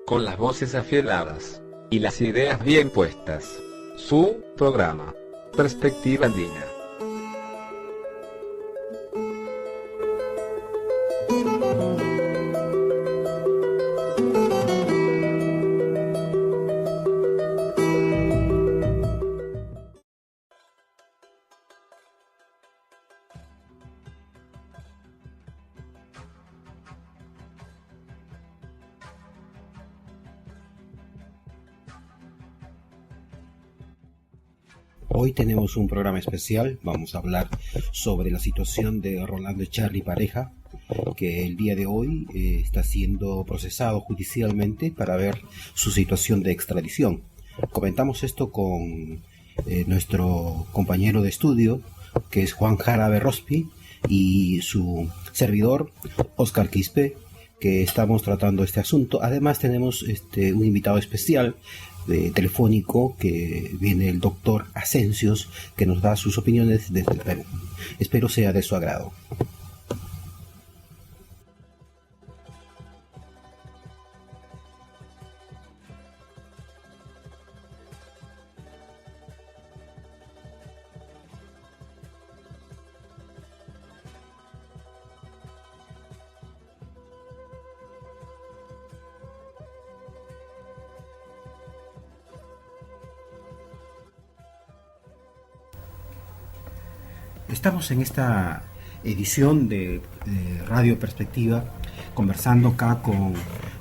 Con las voces afiladas y las ideas bien puestas. Su programa, Perspectiva Andina. Hoy tenemos un programa especial. Vamos a hablar sobre la situación de Rolando Echarri Pareja, que el día de hoy está siendo procesado judicialmente para ver su situación de extradición. Comentamos esto con nuestro compañero de estudio, que es Juan Jara Berrospi, y su servidor, Oscar Quispe, que estamos tratando este asunto. Además tenemos un invitado especial telefónico, que viene el doctor Asensios, que nos da sus opiniones desde el Perú. Espero sea de su agrado. Estamos en esta edición de Radio Perspectiva conversando acá con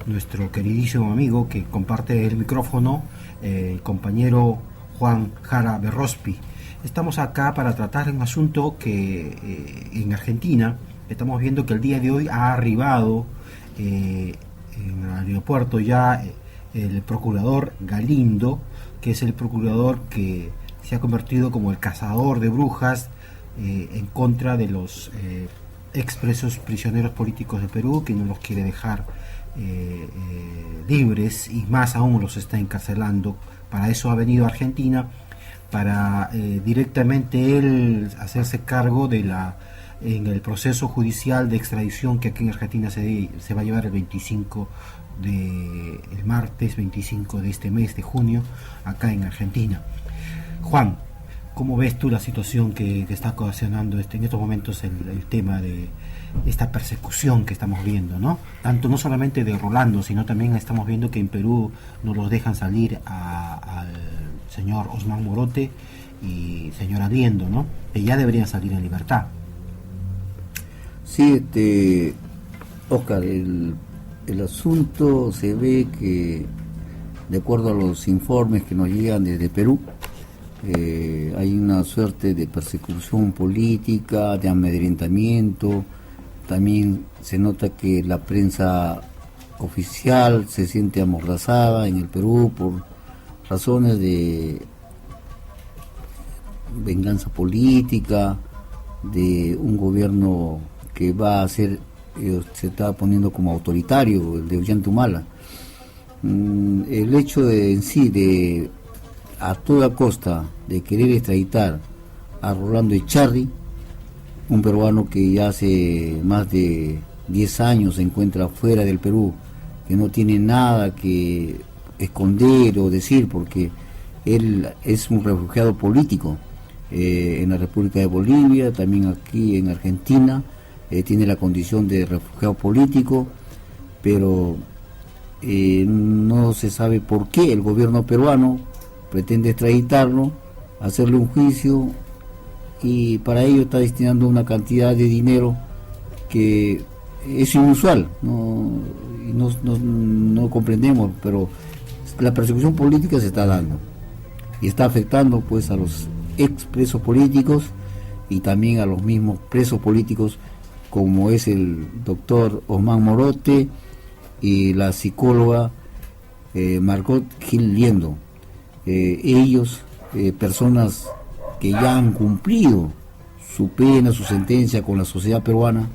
nuestro queridísimo amigo que comparte el micrófono, el compañero Juan Jara Berrospi. Estamos acá para tratar un asunto que en Argentina estamos viendo que el día de hoy ha arribado en el aeropuerto ya el procurador Galindo, que es el procurador que se ha convertido como el cazador de brujas en contra de los expresos prisioneros políticos de Perú, que no los quiere dejar libres, y más aún los está encarcelando. Para eso ha venido a Argentina, para directamente él hacerse cargo de en el proceso judicial de extradición que aquí en Argentina se va a llevar el martes 25 de este mes de junio, acá en Argentina. Juan, ¿cómo ves tú la situación que está ocasionando en estos momentos el tema de esta persecución que estamos viendo, ¿no? Tanto no solamente de Rolando, sino también estamos viendo que en Perú no los dejan salir al señor Osman Morote y señor Arriendo, ¿no? Que ya deberían salir en libertad. Sí, Oscar, el asunto se ve que, de acuerdo a los informes que nos llegan desde Perú, hay una suerte de persecución política, de amedrentamiento. También se nota que la prensa oficial se siente amordazada en el Perú por razones de venganza política, de un gobierno que va a ser, se está poniendo como autoritario, el de Ollanta Humala. El hecho en sí de a toda costa de querer extraditar a Rolando Echarri, un peruano que ya hace más de 10 años se encuentra fuera del Perú, que no tiene nada que esconder o decir, porque él es un refugiado político en la República de Bolivia, también aquí en Argentina, tiene la condición de refugiado político, pero no se sabe por qué el gobierno peruano pretende extraditarlo, hacerle un juicio, y para ello está destinando una cantidad de dinero que es inusual, no comprendemos, pero la persecución política se está dando y está afectando pues a los expresos políticos y también a los mismos presos políticos, como es el doctor Osman Morote y la psicóloga Margot Gil Liendo. Ellos, personas que ya han cumplido su pena, su sentencia con la sociedad peruana,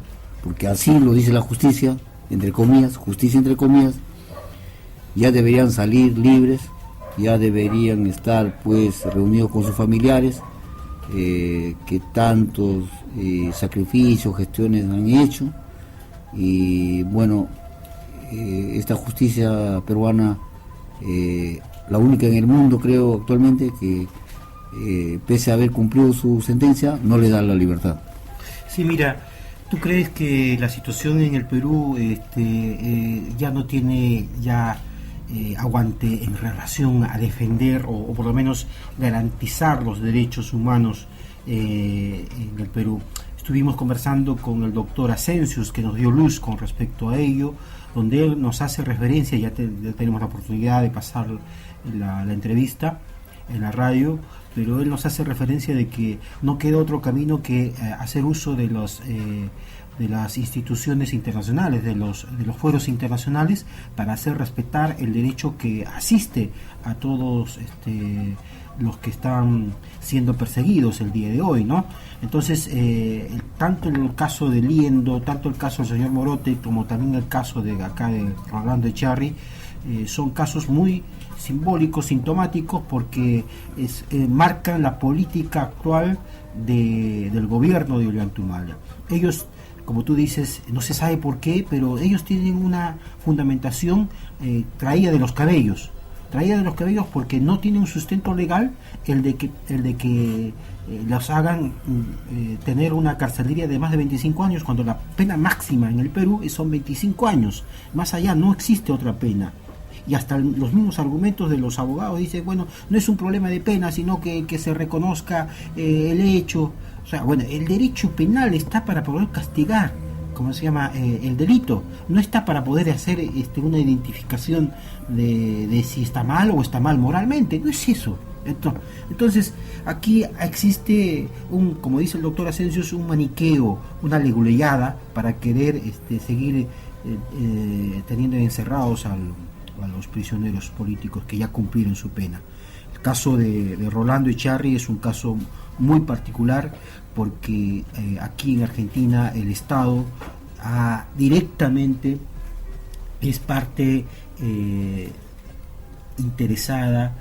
porque así lo dice la justicia entre comillas, ya deberían salir libres, ya deberían estar pues reunidos con sus familiares, que tantos sacrificios, gestiones han hecho, y bueno, esta justicia peruana, la única en el mundo creo actualmente, que pese a haber cumplido su sentencia, no le da la libertad. Sí, mira, ¿tú crees que la situación en el Perú ya no tiene aguante en relación a defender o por lo menos garantizar los derechos humanos en el Perú? Estuvimos conversando con el doctor Asensius, que nos dio luz con respecto a ello, donde él nos hace referencia, ya tenemos la oportunidad de pasar la entrevista en la radio, pero él nos hace referencia de que no queda otro camino que hacer uso de las instituciones internacionales, de los fueros internacionales, para hacer respetar el derecho que asiste a todos los que están siendo perseguidos el día de hoy, ¿no? Entonces, tanto el caso de Liendo, tanto el caso del señor Morote, como también el caso de acá de Rolando Echarri, son casos muy simbólicos, sintomáticos, porque marcan la política actual del gobierno de Ollantaytamala. Ellos, como tú dices, no se sabe por qué, pero ellos tienen una fundamentación traída de los cabellos porque no tiene un sustento legal el de que los hagan tener una carcelería de más de 25 años, cuando la pena máxima en el Perú son 25 años. Más allá no existe otra pena. Y hasta los mismos argumentos de los abogados dicen, bueno, no es un problema de pena, sino que se reconozca el hecho. O sea, bueno, el derecho penal está para poder castigar, ¿cómo se llama? El delito. No está para poder hacer una identificación de si está mal o está mal moralmente. No es eso. Entonces, aquí existe como dice el doctor Asensius, un maniqueo, una leguleyada para querer seguir teniendo encerrados a los prisioneros políticos que ya cumplieron su pena. El caso de Rolando Echarri es un caso muy particular, porque aquí en Argentina el Estado directamente es parte interesada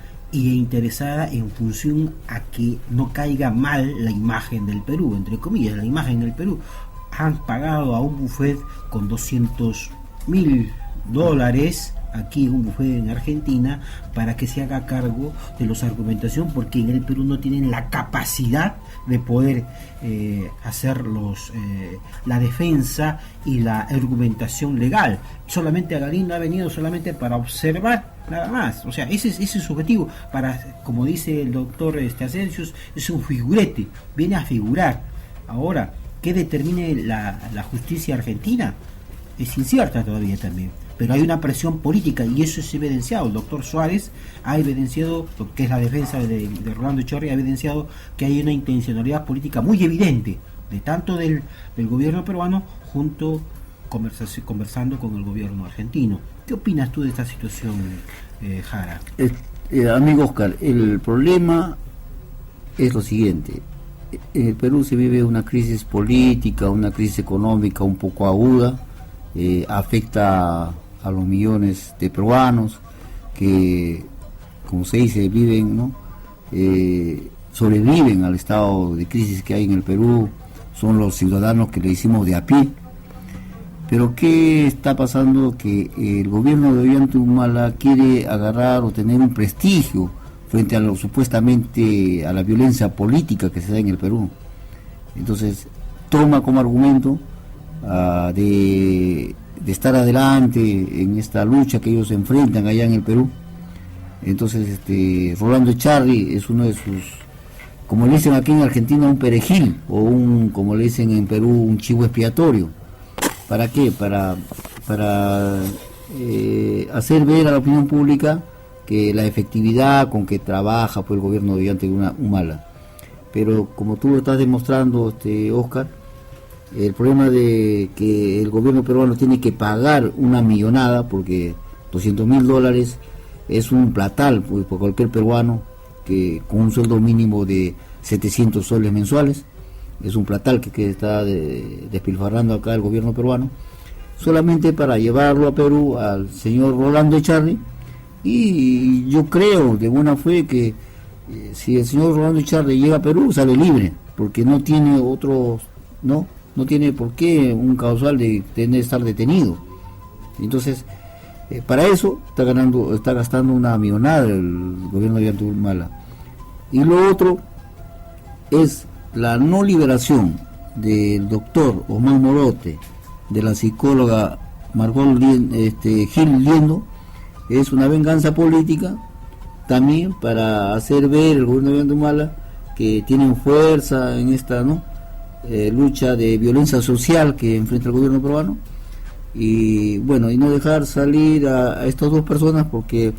en función a que no caiga mal la imagen del Perú, entre comillas, la imagen del Perú. Han pagado a un buffet con $200.000 aquí, un buffet en Argentina, para que se haga cargo de los argumentación, porque en el Perú no tienen la capacidad de poder hacer la defensa y la argumentación legal. Solamente Galindo ha venido solamente para observar, nada más. O sea, ese es su objetivo, como dice el doctor Asensius, es un figurete, viene a figurar. Ahora, ¿qué determine la justicia argentina? Es incierta todavía también, pero hay una presión política, y eso es evidenciado. El doctor Suárez ha evidenciado, lo que es la defensa de Rolando Echarri, ha evidenciado que hay una intencionalidad política muy evidente, de tanto del gobierno peruano conversando con el gobierno argentino. ¿Qué opinas tú de esta situación, Jara? Amigo Oscar, el problema es lo siguiente. En el Perú se vive una crisis política, una crisis económica un poco aguda, afecta a los millones de peruanos que, como se dice, viven, ¿no? Sobreviven al estado de crisis que hay en el Perú. Son los ciudadanos que le decimos de a pie. Pero ¿qué está pasando? Que el gobierno de Ollantaytamala quiere agarrar o tener un prestigio frente a supuestamente a la violencia política que se da en el Perú. Entonces toma como argumento de estar adelante en esta lucha que ellos enfrentan allá en el Perú. Entonces Rolando Echarri es uno de sus, como le dicen aquí en Argentina, un perejil, o como le dicen en Perú, un chivo expiatorio. ¿Para qué? Para hacer ver a la opinión pública que la efectividad con que trabaja pues, el gobierno de Ollantaytamala. Pero como tú lo estás demostrando, Oscar, el problema de que el gobierno peruano tiene que pagar una millonada, porque $200.000 es un platal pues, por cualquier peruano, que con un sueldo mínimo de 700 soles mensuales, es un platal que está despilfarrando acá el gobierno peruano, solamente para llevarlo a Perú al señor Rolando Echarri, Y yo creo de buena fe que si el señor Rolando Icharri llega a Perú, sale libre, porque no tiene otro, no tiene por qué un causal de estar detenido. Entonces, para eso está gastando una millonada el gobierno de Ollanta Y lo otro es la no liberación del doctor Osman Morote, de la psicóloga Margot Gil Liendo, es una venganza política también para hacer ver el gobierno de Ollanta que tienen fuerza en esta lucha de violencia social que enfrenta el gobierno peruano, y bueno, y no dejar salir a estas dos personas porque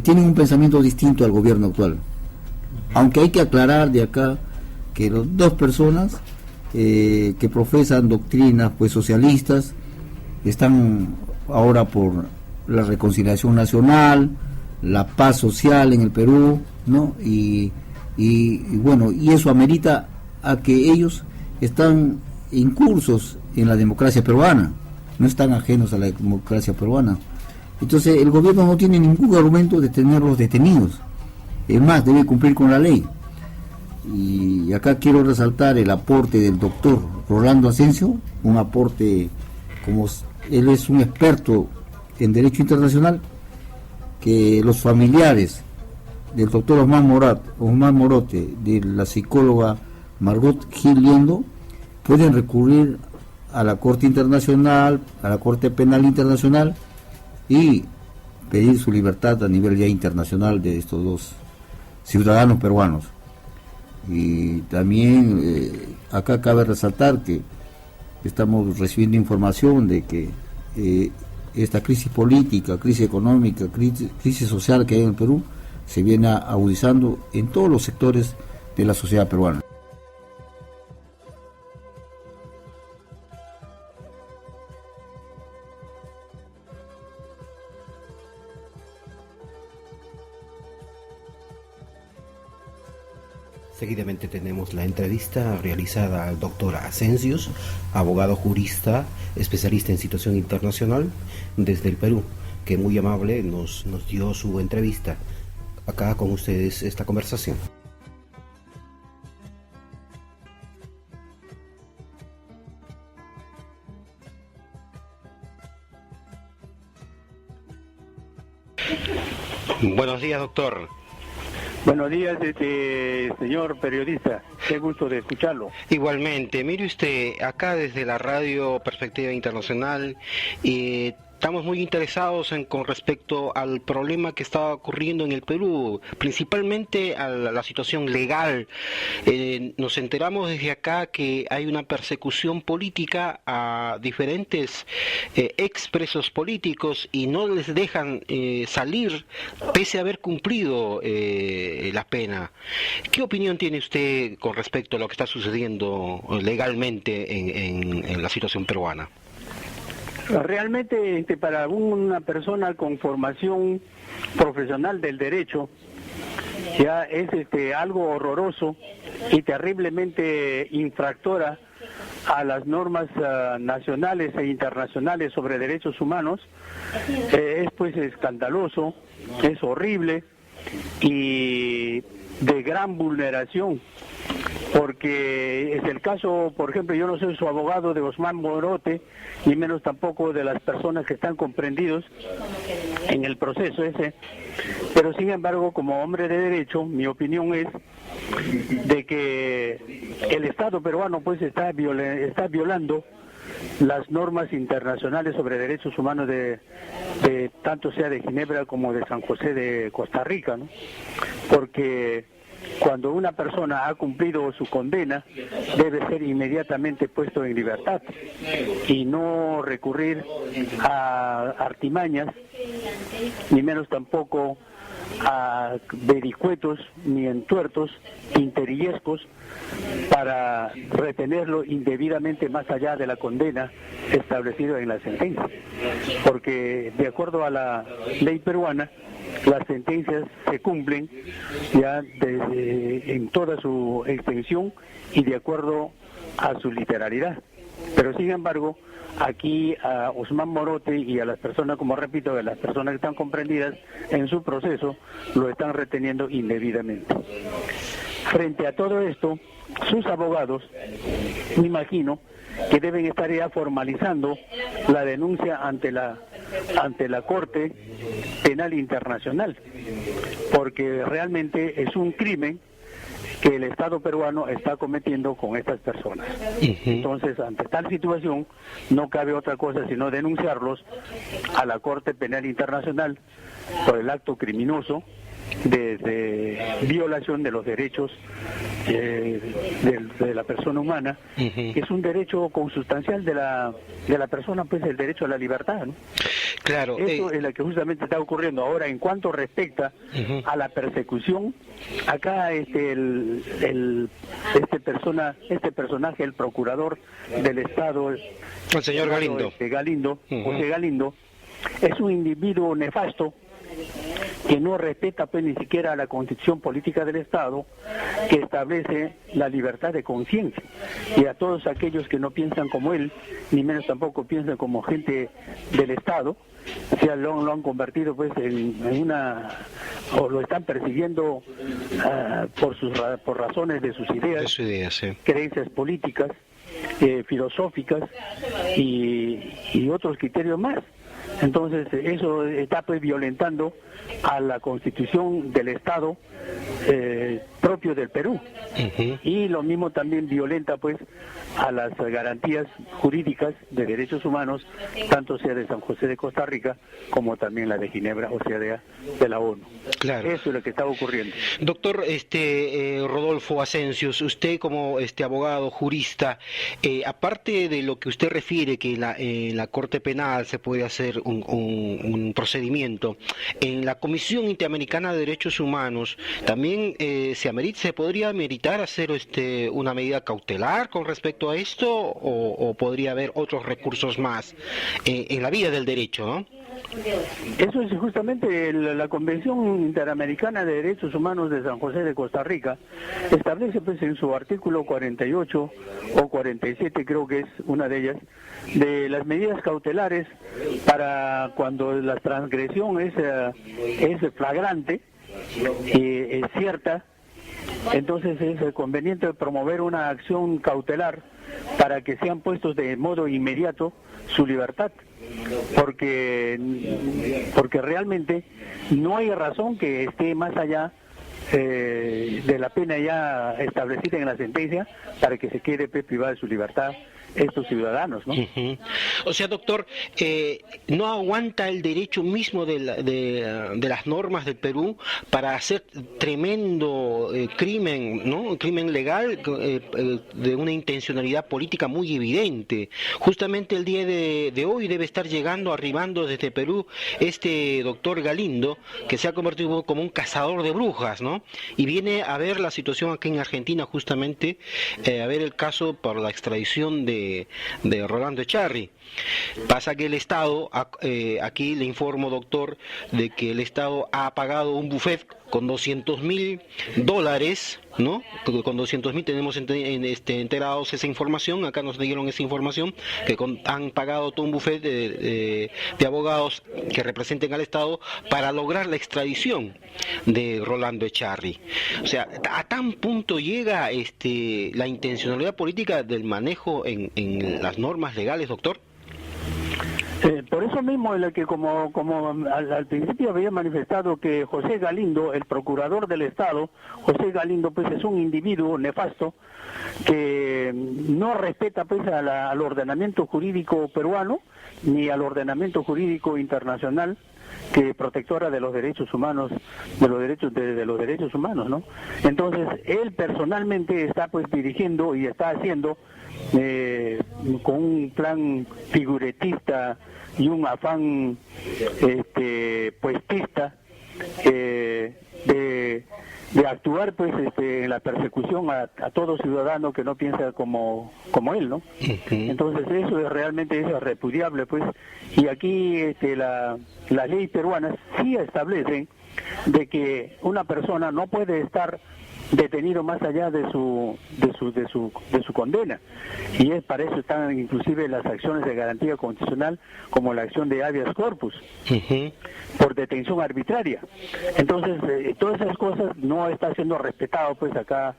tienen un pensamiento distinto al gobierno actual. Aunque hay que aclarar de acá que las dos personas que profesan doctrinas pues socialistas están ahora por la reconciliación nacional, la paz social en el Perú, y bueno, y eso amerita a que ellos están incursos en la democracia peruana, no están ajenos a la democracia peruana. Entonces el gobierno no tiene ningún argumento de tenerlos detenidos, es más, debe cumplir con la ley. Y acá quiero resaltar el aporte del doctor Rolando Asensio, un aporte, como él es un experto en derecho internacional, que los familiares del doctor Osman Morote, de la psicóloga Margot Gil Liendo, pueden recurrir a la Corte Internacional, a la Corte Penal Internacional, y pedir su libertad a nivel ya internacional de estos dos ciudadanos peruanos. Y también acá cabe resaltar que estamos recibiendo información de que esta crisis política, crisis económica, crisis social que hay en el Perú se viene agudizando en todos los sectores de la sociedad peruana. Seguidamente tenemos la entrevista realizada al doctor Asensios, abogado jurista, especialista en situación internacional desde el Perú, que muy amable nos dio su entrevista. Acá con ustedes esta conversación. Buenos días, doctor. Buenos días, señor periodista. Qué gusto de escucharlo. Igualmente, mire usted, acá desde la radio Perspectiva Internacional, estamos muy interesados con respecto al problema que está ocurriendo en el Perú, principalmente a la situación legal. Nos enteramos desde acá que hay una persecución política a diferentes expresos políticos y no les dejan salir pese a haber cumplido la pena. ¿Qué opinión tiene usted con respecto a lo que está sucediendo legalmente en la situación peruana? Realmente para una persona con formación profesional del derecho ya es algo horroroso y terriblemente infractora a las normas nacionales e internacionales sobre derechos humanos. Es pues escandaloso, es horrible y de gran vulneración, porque es el caso, por ejemplo, yo no soy su abogado de Osman Morote, ni menos tampoco de las personas que están comprendidos en el proceso ese, pero sin embargo, como hombre de derecho, mi opinión es de que el Estado peruano pues está violando las normas internacionales sobre derechos humanos de tanto sea de Ginebra como de San José de Costa Rica, ¿no? Porque cuando una persona ha cumplido su condena, debe ser inmediatamente puesto en libertad y no recurrir a artimañas, ni menos tampoco a vericuetos ni entuertos interillescos para retenerlo indebidamente más allá de la condena establecida en la sentencia, porque de acuerdo a la ley peruana las sentencias se cumplen ya en toda su extensión y de acuerdo a su literalidad. Pero sin embargo, aquí a Usman Morote y a las personas, como repito, a las personas que están comprendidas en su proceso, lo están reteniendo indebidamente. Frente a todo esto, sus abogados, me imagino, que deben estar ya formalizando la denuncia ante la Corte Penal Internacional, porque realmente es un crimen que el Estado peruano está cometiendo con estas personas. Entonces, ante tal situación, no cabe otra cosa sino denunciarlos a la Corte Penal Internacional por el acto criminoso de violación de los derechos de la persona humana, que es un derecho consustancial de la persona, pues el derecho a la libertad, ¿no? Claro. Eso es lo que justamente está ocurriendo. Ahora, en cuanto respecta a la persecución, acá este personaje, el procurador del Estado, el señor Galindo, José Galindo, es un individuo nefasto que no respeta pues ni siquiera la Constitución Política del Estado, que establece la libertad de conciencia, y a todos aquellos que no piensan como él, ni menos tampoco piensan como gente del Estado, lo han convertido pues en una, o lo están persiguiendo por razones de sus ideas, sí, creencias políticas, filosóficas y otros criterios más. Entonces eso está pues violentando a la Constitución del Estado propio del Perú, y lo mismo también violenta pues a las garantías jurídicas de derechos humanos, tanto sea de San José de Costa Rica como también la de Ginebra, o sea de la ONU. Claro. Eso es lo que está ocurriendo. Doctor Rodolfo Asensios, usted como abogado, jurista, aparte de lo que usted refiere que en la Corte Penal se puede hacer un procedimiento, en la Comisión Interamericana de Derechos Humanos también se podría ameritar hacer una medida cautelar con respecto a esto, o podría haber otros recursos más en la vía del derecho, ¿no? Eso es justamente la Convención Interamericana de Derechos Humanos de San José de Costa Rica, establece pues en su artículo 48 o 47, creo que es una de ellas, de las medidas cautelares para cuando la transgresión es flagrante y es cierta. Entonces es conveniente promover una acción cautelar para que sean puestos de modo inmediato su libertad, porque realmente no hay razón que esté más allá de la pena ya establecida en la sentencia para que se quede privada de su libertad estos ciudadanos, ¿no? O sea, doctor, no aguanta el derecho mismo de las normas del Perú para hacer tremendo crimen, ¿no? Crimen legal de una intencionalidad política muy evidente. Justamente el día de hoy debe estar arribando desde Perú doctor Galindo, que se ha convertido como un cazador de brujas, ¿no? Y viene a ver la situación aquí en Argentina, justamente, a ver el caso por la extradición de Rolando Echarri. Pasa que el Estado, aquí le informo, doctor, de que el Estado ha pagado un buffet con $200,000, ¿no? Con 200.000 tenemos enterados esa información, acá nos dieron esa información, que han pagado todo un buffet de abogados que representen al Estado para lograr la extradición de Rolando Echarri. O sea, a tan punto llega la intencionalidad política del manejo en las normas legales, doctor. Por eso mismo es que como al principio había manifestado que José Galindo, el procurador del Estado, José Galindo pues es un individuo nefasto que no respeta pues al ordenamiento jurídico peruano ni al ordenamiento jurídico internacional, que protectora de los derechos humanos, de los derechos humanos, ¿no? Entonces él personalmente está pues dirigiendo y está haciendo con un plan figuretista y un afán puestista de actuar pues en la persecución a todo ciudadano que no piensa como él, ¿no? Entonces eso realmente es repudiable pues, y aquí las leyes peruanas sí establecen de que una persona no puede estar detenido más allá de su condena, y es para eso están inclusive las acciones de garantía constitucional, como la acción de habeas corpus por detención arbitraria. Entonces todas esas cosas no está siendo respetado pues acá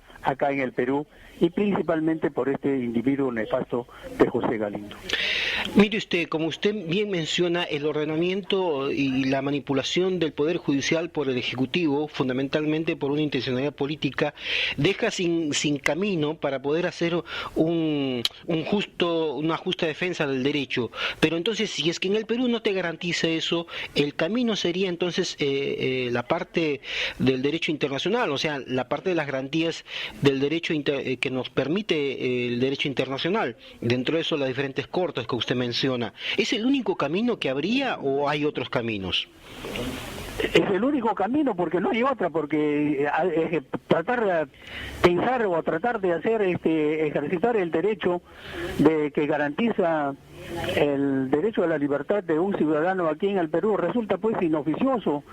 en el Perú, y principalmente por este individuo nefasto de José Galindo. Mire usted, como usted bien menciona, el ordenamiento y la manipulación del Poder Judicial por el Ejecutivo, fundamentalmente por una intencionalidad política, deja sin camino para poder hacer una justa defensa del derecho. Pero entonces, si es que en el Perú no te garantiza eso, el camino sería entonces la parte del derecho internacional, o sea, la parte de las garantías del derecho que nos permite el derecho internacional. Dentro de eso, las diferentes cortes que usted menciona. ¿Es el único camino que habría o hay otros caminos? Es el único camino, porque no hay otra, porque tratar de pensar o tratar de hacer ejercitar el derecho que garantiza el derecho a la libertad de un ciudadano aquí en el Perú resulta pues inoficioso,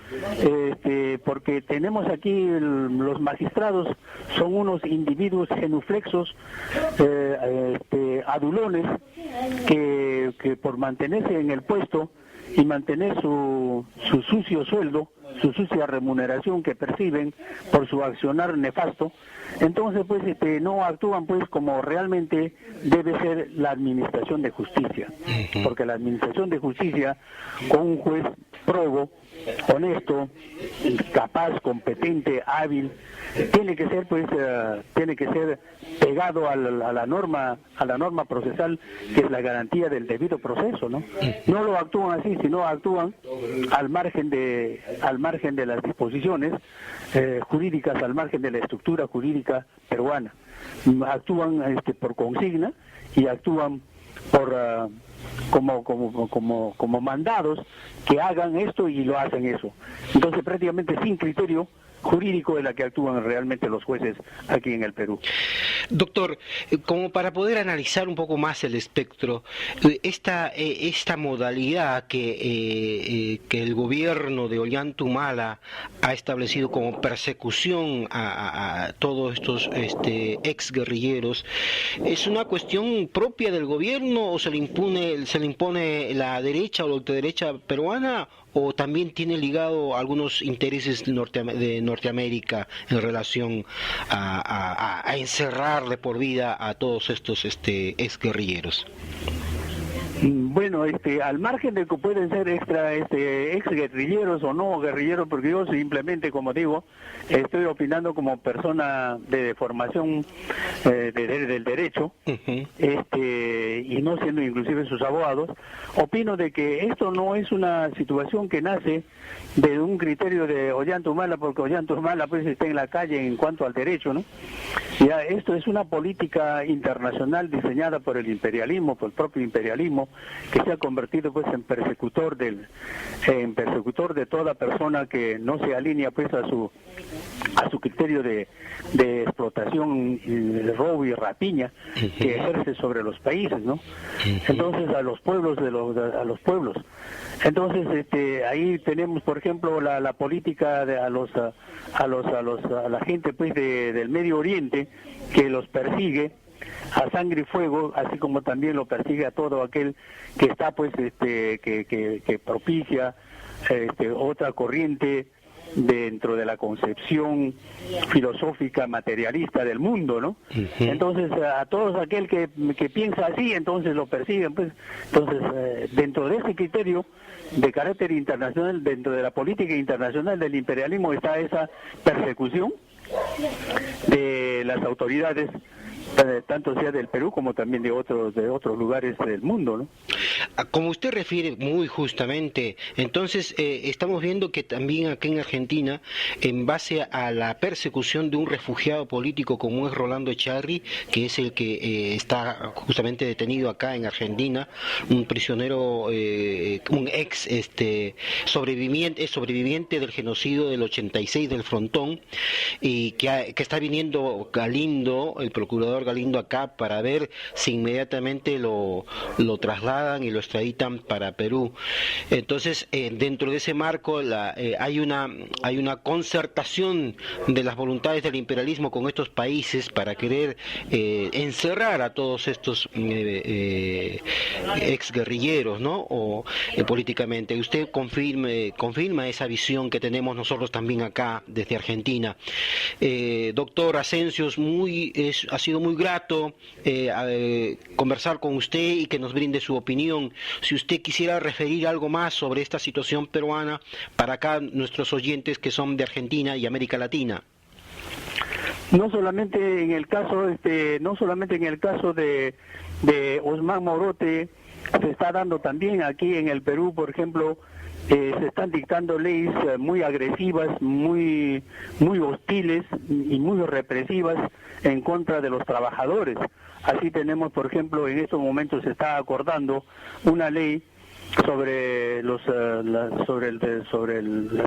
porque tenemos aquí los magistrados son unos individuos genuflexos, adulones, que por mantenerse en el puesto y mantener su sucio sueldo, su sucia remuneración que perciben por su accionar nefasto, entonces pues no actúan pues como realmente debe ser la administración de justicia, porque la administración de justicia con un juez probo, honesto, capaz, competente, hábil, tiene que ser pues pegado a la norma procesal, que es la garantía del debido proceso, ¿no? No lo actúan así, sino actúan al margen de las disposiciones jurídicas, al margen de la estructura jurídica peruana. Actúan por consigna y actúan por como mandados que hagan esto, y lo hacen eso. Entonces prácticamente sin criterio jurídico de la que actúan realmente los jueces aquí en el Perú. Doctor, como para poder analizar un poco más el espectro, esta modalidad que el gobierno de Ollanta ha establecido como persecución a todos estos ex guerrilleros, ¿es una cuestión propia del gobierno o se le impone la derecha o la ultraderecha peruana, o también tiene ligado algunos intereses de Norteamérica en relación a encerrar de por vida a todos estos ex guerrilleros? Bueno, al margen de que pueden ser ex guerrilleros o no guerrilleros, porque yo simplemente, como digo, estoy opinando como persona de formación del derecho, y no siendo inclusive sus abogados, opino de que esto no es una situación que nace de un criterio de Ollanta Humala, porque Ollanta Humala pues está en la calle en cuanto al derecho, ¿no? Ya esto es una política internacional diseñada por el imperialismo, por el propio imperialismo, que se ha convertido pues en persecutor de toda persona que no se alinea pues a su criterio de explotación, de robo y rapiña que ejerce sobre los países, ¿no? Entonces a los pueblos entonces ahí tenemos por ejemplo la política de a la gente pues del Medio Oriente, que los persigue a sangre y fuego, así como también lo persigue a todo aquel que está pues que propicia otra corriente dentro de la concepción filosófica materialista del mundo, ¿no? Entonces a todos aquel que piensa así, entonces lo persiguen, pues. Entonces dentro de ese criterio de carácter internacional, dentro de la política internacional del imperialismo, está esa persecución de las autoridades, tanto sea del Perú como también de otros lugares del mundo, ¿no? Como usted refiere muy justamente, entonces estamos viendo que también aquí en Argentina, en base a la persecución de un refugiado político como es Rolando Echarri, que es el que está justamente detenido acá en Argentina, un prisionero, un ex sobreviviente del genocidio del 86 del Frontón, y que está viniendo Galindo, el procurador embajador Galindo acá para ver si inmediatamente lo trasladan y lo extraditan para Perú. Entonces, dentro de ese marco hay una concertación de las voluntades del imperialismo con estos países para querer encerrar a todos estos exguerrilleros, ¿no? O políticamente. Usted confirma esa visión que tenemos nosotros también acá desde Argentina. Doctor Asensios, ha sido muy grato conversar con usted y que nos brinde su opinión. Si usted quisiera referir algo más sobre esta situación peruana para acá nuestros oyentes que son de Argentina y América Latina. No solamente en el caso de Osman Morote, se está dando también aquí en el Perú, por ejemplo, se están dictando leyes muy agresivas, muy hostiles y muy represivas en contra de los trabajadores. Así tenemos, por ejemplo, en estos momentos se está acordando una ley sobre la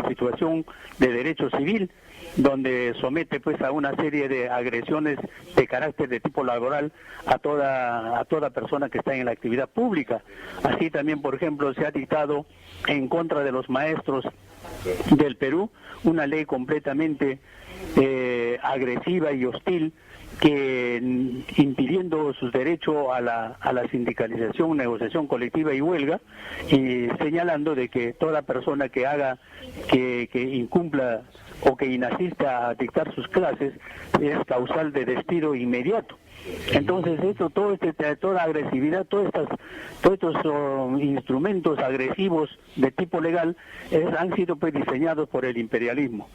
situación de derecho civil, donde somete pues a una serie de agresiones de carácter de tipo laboral a toda persona que está en la actividad pública. Así también, por ejemplo, se ha dictado en contra de los maestros del Perú una ley completamente agresiva y hostil, que impidiendo sus derechos a la sindicalización, negociación colectiva y huelga, y señalando de que toda persona que incumpla o que inasista a dictar sus clases es causal de despido inmediato. Entonces toda agresividad, todos estos instrumentos agresivos de tipo legal han sido pues diseñados por el imperialismo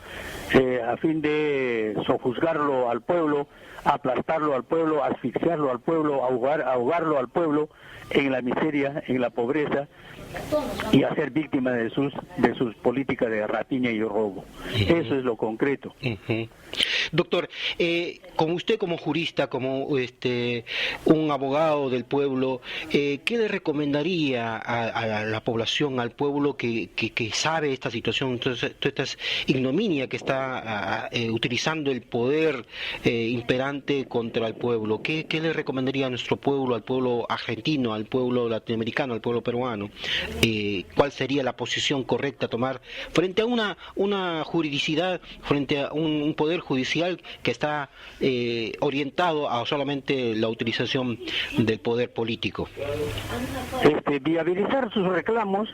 a fin de sojuzgarlo al pueblo, aplastarlo al pueblo, asfixiarlo al pueblo, ahogarlo al pueblo en la miseria, en la pobreza, y hacer víctima de sus políticas de rapiña y robo. Eso es lo concreto. Doctor, como usted como jurista, como un abogado del pueblo, ¿qué le recomendaría a la población, al pueblo que sabe esta situación, toda esta ignominia que está utilizando el poder imperante contra el pueblo? ¿Qué le recomendaría a nuestro pueblo, al pueblo argentino, al pueblo latinoamericano, al pueblo peruano? ¿Cuál sería la posición correcta a tomar frente a una juridicidad, frente a un poder judicial que está orientado a solamente la utilización del poder político? Viabilizar sus reclamos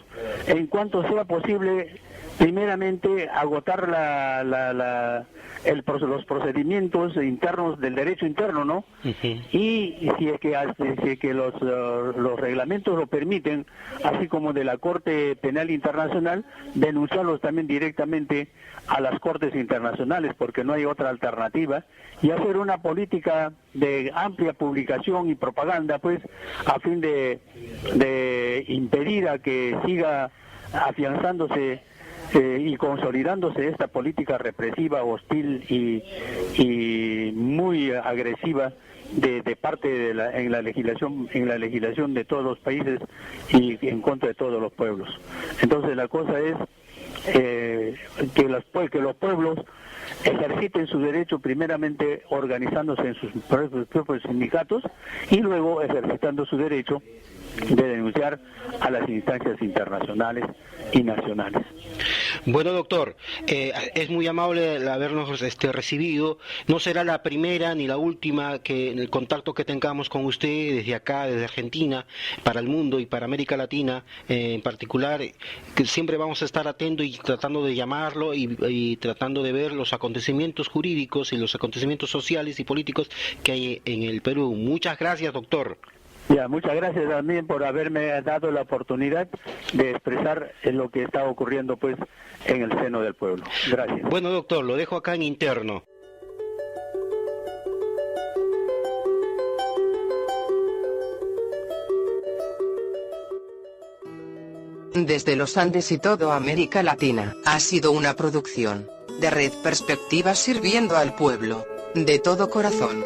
en cuanto sea posible, primeramente agotar los procedimientos internos del derecho interno, ¿no? Y si es que los reglamentos lo permiten, así como de la Corte Penal Internacional, denunciarlos también directamente a las Cortes Internacionales, porque no hay otra alternativa, y hacer una política de amplia publicación y propaganda, pues, a fin de impedir a que siga afianzándose y consolidándose esta política represiva, hostil y muy agresiva de parte en la legislación de todos los países y en contra de todos los pueblos. Entonces la cosa es que los pueblos ejerciten su derecho primeramente organizándose en sus propios sindicatos y luego ejercitando su derecho de denunciar a las instancias internacionales y nacionales. Bueno, doctor, es muy amable el habernos recibido. No será la primera ni la última el contacto que tengamos con usted desde acá, desde Argentina, para el mundo y para América Latina en particular, que siempre vamos a estar atentos y tratando de llamarlo y tratando de ver los acontecimientos jurídicos y los acontecimientos sociales y políticos que hay en el Perú. Muchas gracias, doctor. Ya, muchas gracias también por haberme dado la oportunidad de expresar lo que está ocurriendo pues en el seno del pueblo. Gracias. Bueno, doctor, lo dejo acá en interno. Desde los Andes y toda América Latina, ha sido una producción de Red Perspectiva sirviendo al pueblo, de todo corazón.